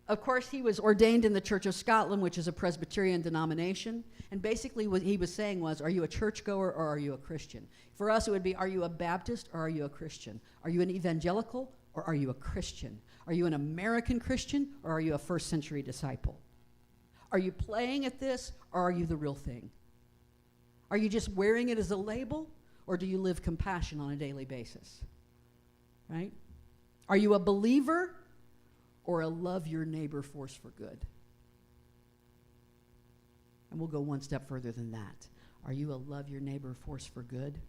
of course, he was ordained in the Church of Scotland, which is a Presbyterian denomination. And basically what he was saying was, are you a churchgoer or are you a Christian? For us, it would be, are you a Baptist or are you a Christian? Are you an evangelical or are you a Christian? Are you an American Christian or are you a first century disciple? Are you playing at this or are you the real thing? Are you just wearing it as a label or do you live compassion on a daily basis? Right? Are you a believer or a love your neighbor force for good? And we'll go one step further than that. Are you a love your neighbor force for good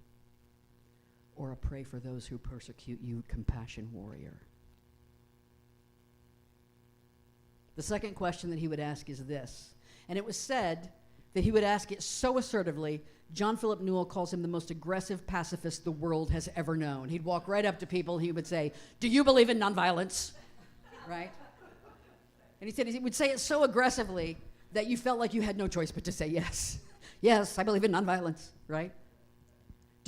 or a pray for those who persecute you compassion warrior? The second question that he would ask is this, and it was said that he would ask it so assertively, John Philip Newell calls him the most aggressive pacifist the world has ever known. He'd walk right up to people, he would say, do you believe in nonviolence? Right? And he said he would say it so aggressively that you felt like you had no choice but to say yes. Yes, I believe in nonviolence, right?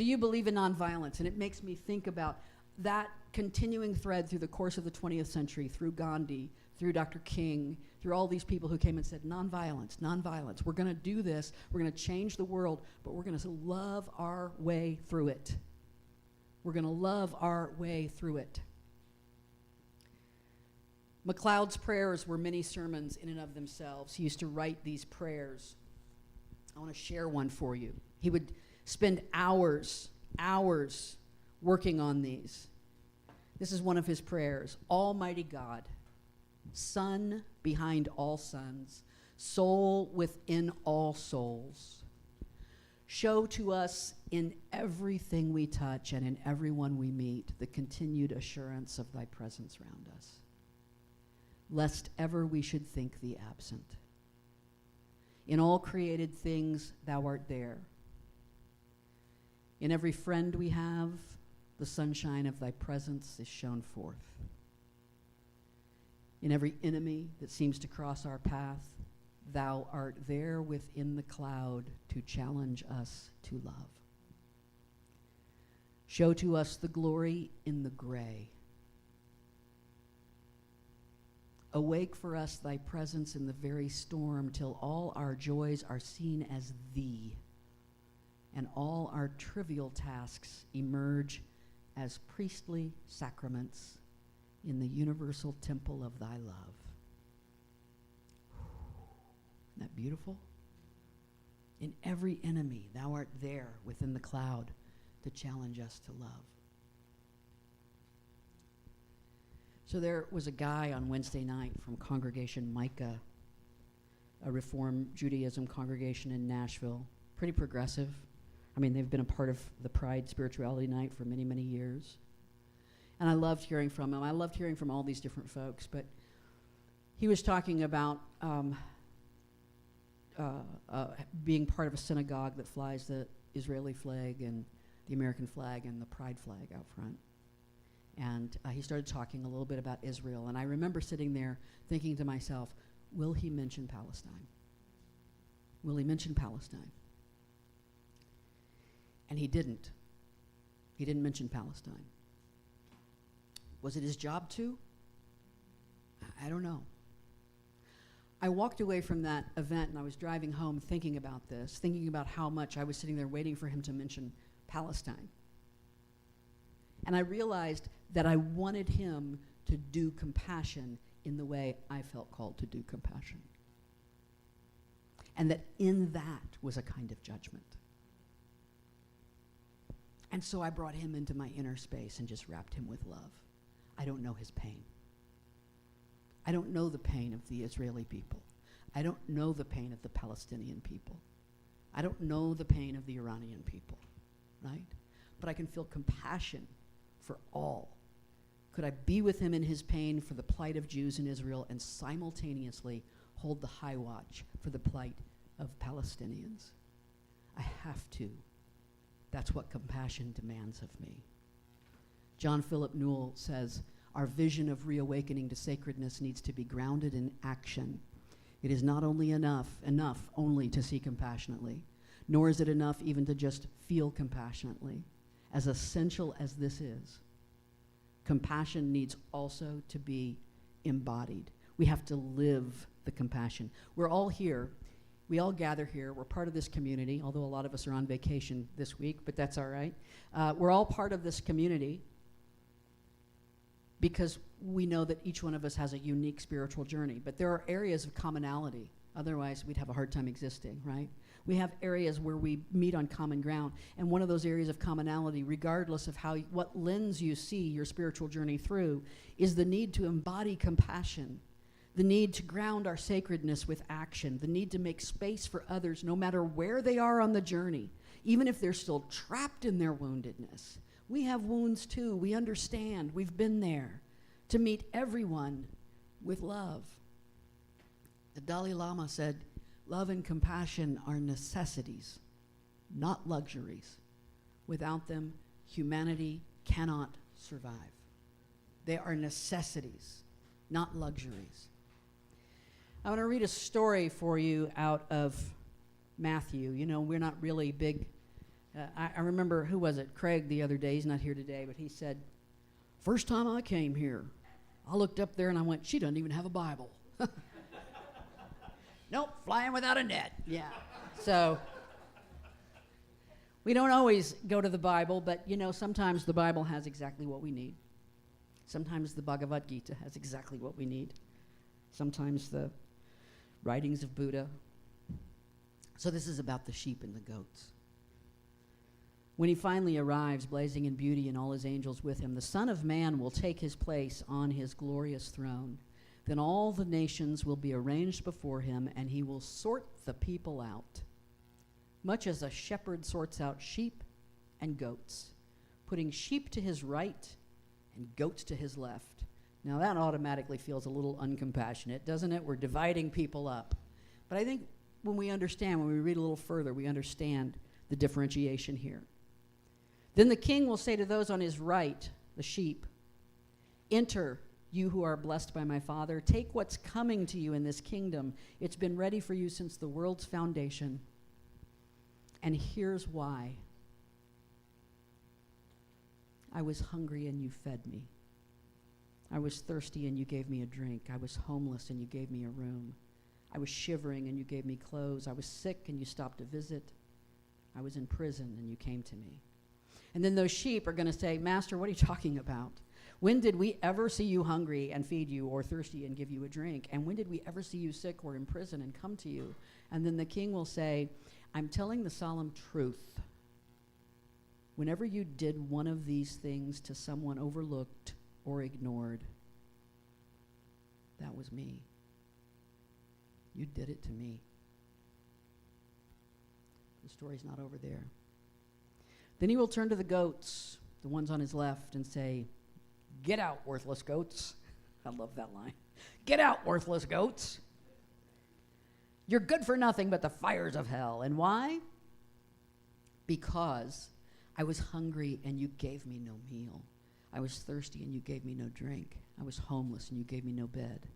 Do you believe in nonviolence? And it makes me think about that continuing thread through the course of the 20th century, through Gandhi, through Dr. King, through all these people who came and said, nonviolence, nonviolence. We're going to do this. We're going to change the world, but we're going to love our way through it. We're going to love our way through it. MacLeod's prayers were many sermons in and of themselves. He used to write these prayers. I want to share one for you. He would spend hours working on these. This is one of his prayers. Almighty God, Son behind all sons, soul within all souls, show to us in everything we touch and in everyone we meet the continued assurance of thy presence round us, lest ever we should think thee absent. In all created things thou art there. In every friend we have, the sunshine of thy presence is shone forth. In every enemy that seems to cross our path, thou art there within the cloud to challenge us to love. Show to us the glory in the gray. Awake for us thy presence in the very storm, till all our joys are seen as thee, and all our trivial tasks emerge as priestly sacraments in the universal temple of thy love. Isn't that beautiful? In every enemy, thou art there within the cloud to challenge us to love. So there was a guy on Wednesday night from Congregation Micah, a Reform Judaism congregation in Nashville, pretty progressive. I mean, they've been a part of the Pride Spirituality Night for many, many years. And I loved hearing from him. I loved hearing from all these different folks, but he was talking about being part of a synagogue that flies the Israeli flag and the American flag and the pride flag out front. And he started talking a little bit about Israel. And I remember sitting there thinking to myself, will he mention Palestine? Will he mention Palestine? And he didn't. He didn't mention Palestine. Was it his job to? I don't know. I walked away from that event and I was driving home thinking about this, thinking about how much I was sitting there waiting for him to mention Palestine. And I realized that I wanted him to do compassion in the way I felt called to do compassion. And that in that was a kind of judgment. And so I brought him into my inner space and just wrapped him with love. I don't know his pain. I don't know the pain of the Israeli people. I don't know the pain of the Palestinian people. I don't know the pain of the Iranian people, right? But I can feel compassion for all. Could I be with him in his pain for the plight of Jews in Israel and simultaneously hold the high watch for the plight of Palestinians? I have to. That's what compassion demands of me. John Philip Newell says, our vision of reawakening to sacredness needs to be grounded in action. It is not only enough only to see compassionately, nor is it enough even to just feel compassionately. As essential as this is, compassion needs also to be embodied. We have to live the compassion. We're all here. We all gather here. We're part of this community, although a lot of us are on vacation this week, but that's all right. We're all part of this community because we know that each one of us has a unique spiritual journey. But there are areas of commonality. Otherwise, we'd have a hard time existing, right? We have areas where we meet on common ground. And one of those areas of commonality, regardless of what lens you see your spiritual journey through, is the need to embody compassion, the need to ground our sacredness with action, the need to make space for others no matter where they are on the journey, even if they're still trapped in their woundedness. We have wounds too. We understand. We've been there. To meet everyone with love. The Dalai Lama said, love and compassion are necessities, not luxuries. Without them, humanity cannot survive. They are necessities, not luxuries. I want to read a story for you out of Matthew. You know, we're not really big I remember, who was it? Craig the other day. He's not here today, but he said, first time I came here, I looked up there and I went, she doesn't even have a Bible. Nope, flying without a net. Yeah. So we don't always go to the Bible, but sometimes the Bible has exactly what we need. Sometimes the Bhagavad Gita has exactly what we need. Sometimes the writings of Buddha. So this is about the sheep and the goats. When he finally arrives, blazing in beauty and all his angels with him, the Son of Man will take his place on his glorious throne. Then all the nations will be arranged before him, and he will sort the people out, much as a shepherd sorts out sheep and goats, putting sheep to his right and goats to his left. Now that automatically feels a little uncompassionate, doesn't it? We're dividing people up. But I think when we read a little further, we understand the differentiation here. Then the king will say to those on his right, the sheep, enter, you who are blessed by my Father. Take what's coming to you in this kingdom. It's been ready for you since the world's foundation. And here's why. I was hungry and you fed me. I was thirsty and you gave me a drink. I was homeless and you gave me a room. I was shivering and you gave me clothes. I was sick and you stopped to visit. I was in prison and you came to me. And then those sheep are going to say, Master, what are you talking about? When did we ever see you hungry and feed you, or thirsty and give you a drink? And when did we ever see you sick or in prison and come to you? And then the king will say, I'm telling the solemn truth. Whenever you did one of these things to someone overlooked or ignored, that was me. You did it to me. The story's not over there. Then he will turn to the goats, the ones on his left, and say, get out, worthless goats. I love that line. Get out, worthless goats. You're good for nothing but the fires of hell. And why? Because I was hungry and you gave me no meal. I was thirsty and you gave me no drink. I was homeless and you gave me no bed.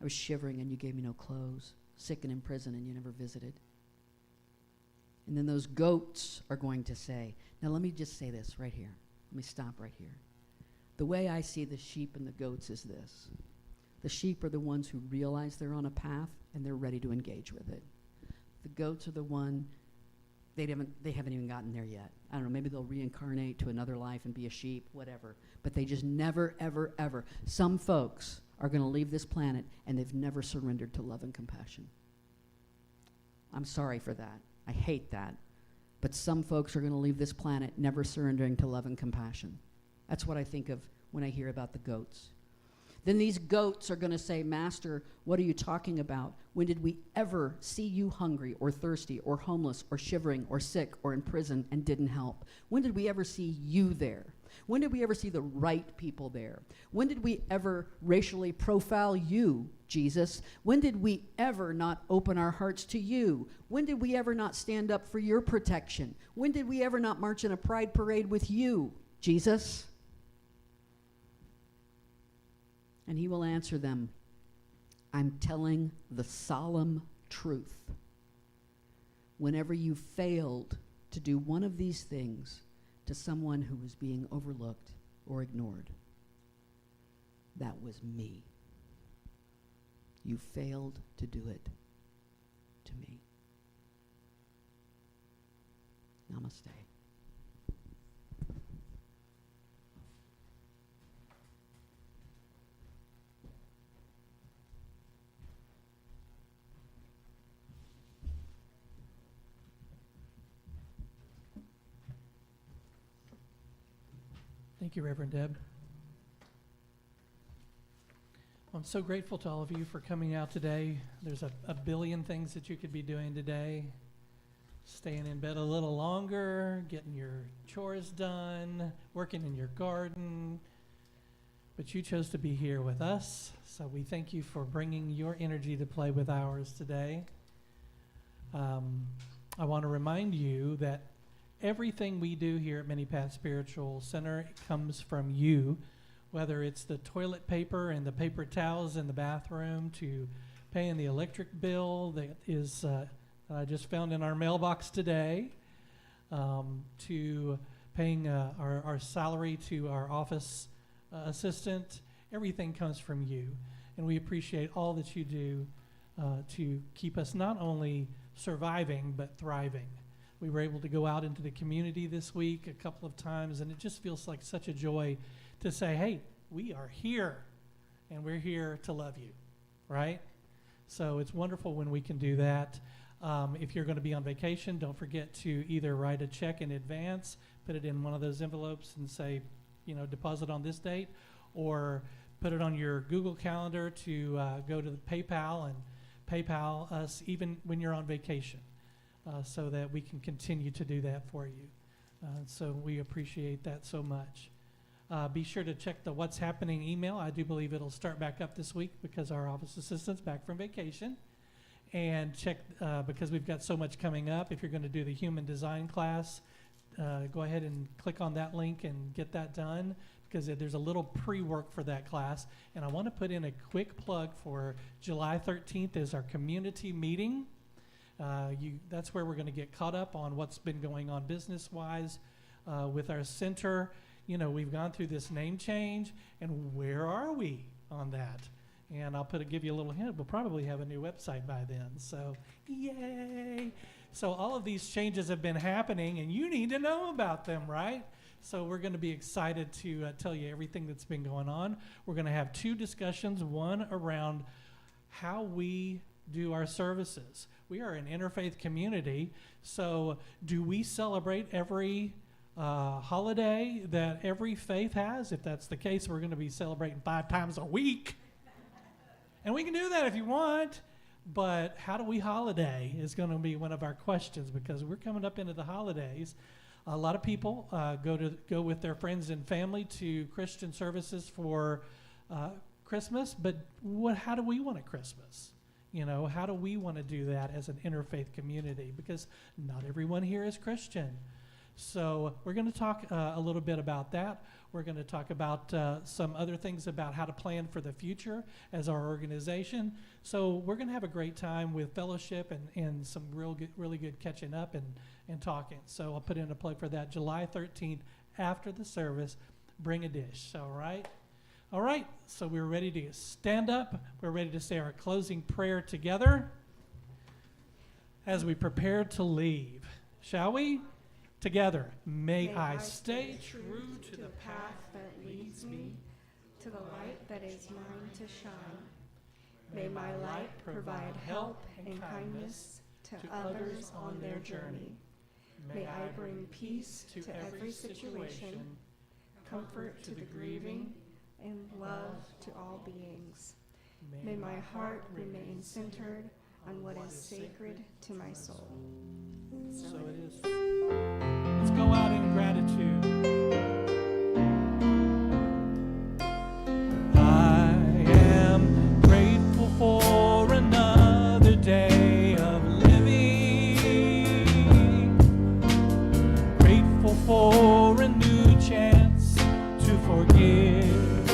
I was shivering and you gave me no clothes. Sick and in prison and you never visited. And then those goats are going to say, now let me just say this right here. Let me stop right here. The way I see the sheep and the goats is this. The sheep are the ones who realize they're on a path and they're ready to engage with it. The goats are the one, they haven't even gotten there yet. I don't know, maybe they'll reincarnate to another life and be a sheep, whatever. But they just never, ever, ever. Some folks are going to leave this planet and they've never surrendered to love and compassion. I'm sorry for that. I hate that. But some folks are going to leave this planet never surrendering to love and compassion. That's what I think of when I hear about the goats. Then these goats are going to say, Master, what are you talking about? When did we ever see you hungry or thirsty or homeless or shivering or sick or in prison and didn't help? When did we ever see you there? When did we ever see the right people there? When did we ever racially profile you, Jesus? When did we ever not open our hearts to you? When did we ever not stand up for your protection? When did we ever not march in a pride parade with you, Jesus? And he will answer them, I'm telling the solemn truth. Whenever you failed to do one of these things to someone who was being overlooked or ignored, that was me. You failed to do it to me. Namaste. Thank you, Reverend Deb. Well, I'm so grateful to all of you for coming out today. There's a billion things that you could be doing today. Staying in bed a little longer, getting your chores done, working in your garden. But you chose to be here with us, so we thank you for bringing your energy to play with ours today. I want to remind you that everything we do here at Many Paths Spiritual Center comes from you, whether it's the toilet paper and the paper towels in the bathroom to paying the electric bill that is that I just found in our mailbox today, to paying our salary to our office assistant. Everything comes from you. And we appreciate all that you do to keep us not only surviving, but thriving. We were able to go out into the community this week a couple of times, and it just feels like such a joy to say, hey, we are here, and we're here to love you, right? So it's wonderful when we can do that. If you're going to be on vacation, don't forget to either write a check in advance, put it in one of those envelopes and say, deposit on this date, or put it on your Google Calendar to go to the PayPal and PayPal us even when you're on vacation, so that we can continue to do that for you. So we appreciate that so much. Be sure to check the What's Happening email. I do believe it'll start back up this week because our office assistant's back from vacation. And check, because we've got so much coming up. If you're going to do the human design class, go ahead and click on that link and get that done, because there's a little pre-work for that class. And I want to put in a quick plug for July 13th is our community meeting. That's where we're going to get caught up on what's been going on business-wise with our center. We've gone through this name change, and where are we on that? And I'll give you a little hint. We'll probably have a new website by then. So, yay! So all of these changes have been happening, and you need to know about them, right? So we're going to be excited to tell you everything that's been going on. We're going to have 2 discussions, one around how we do our services. We are an interfaith community, so do we celebrate every holiday that every faith has? If that's the case, we're going to be celebrating 5 times a week. And we can do that if you want, but how do we holiday is going to be one of our questions, because we're coming up into the holidays. A lot of people go with their friends and family to Christian services for Christmas, but how do we want a Christmas? How do we want to do that as an interfaith community? Because not everyone here is Christian. So we're going to talk a little bit about that. We're going to talk about some other things about how to plan for the future as our organization. So we're going to have a great time with fellowship and some really good catching up and talking. So I'll put in a plug for that. July 13th, after the service, bring a dish. All right? All right, so we're ready to stand up. We're ready to say our closing prayer together as we prepare to leave. Shall we? Together. May I stay true to the path that leads me to the light that is mine to shine. May my light provide help and kindness to others on their journey. May I bring peace to every situation, comfort to the grieving, and love to all beings. May my heart remain centered on what is sacred to my soul. So it is. Let's go out in gratitude. I am grateful for another day of living. Grateful for a new chance to forgive.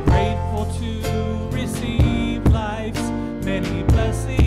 Grateful to receive life's many blessings.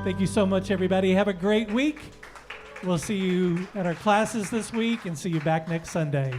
Thank you so much, everybody. Have a great week. We'll see you at our classes this week and see you back next Sunday.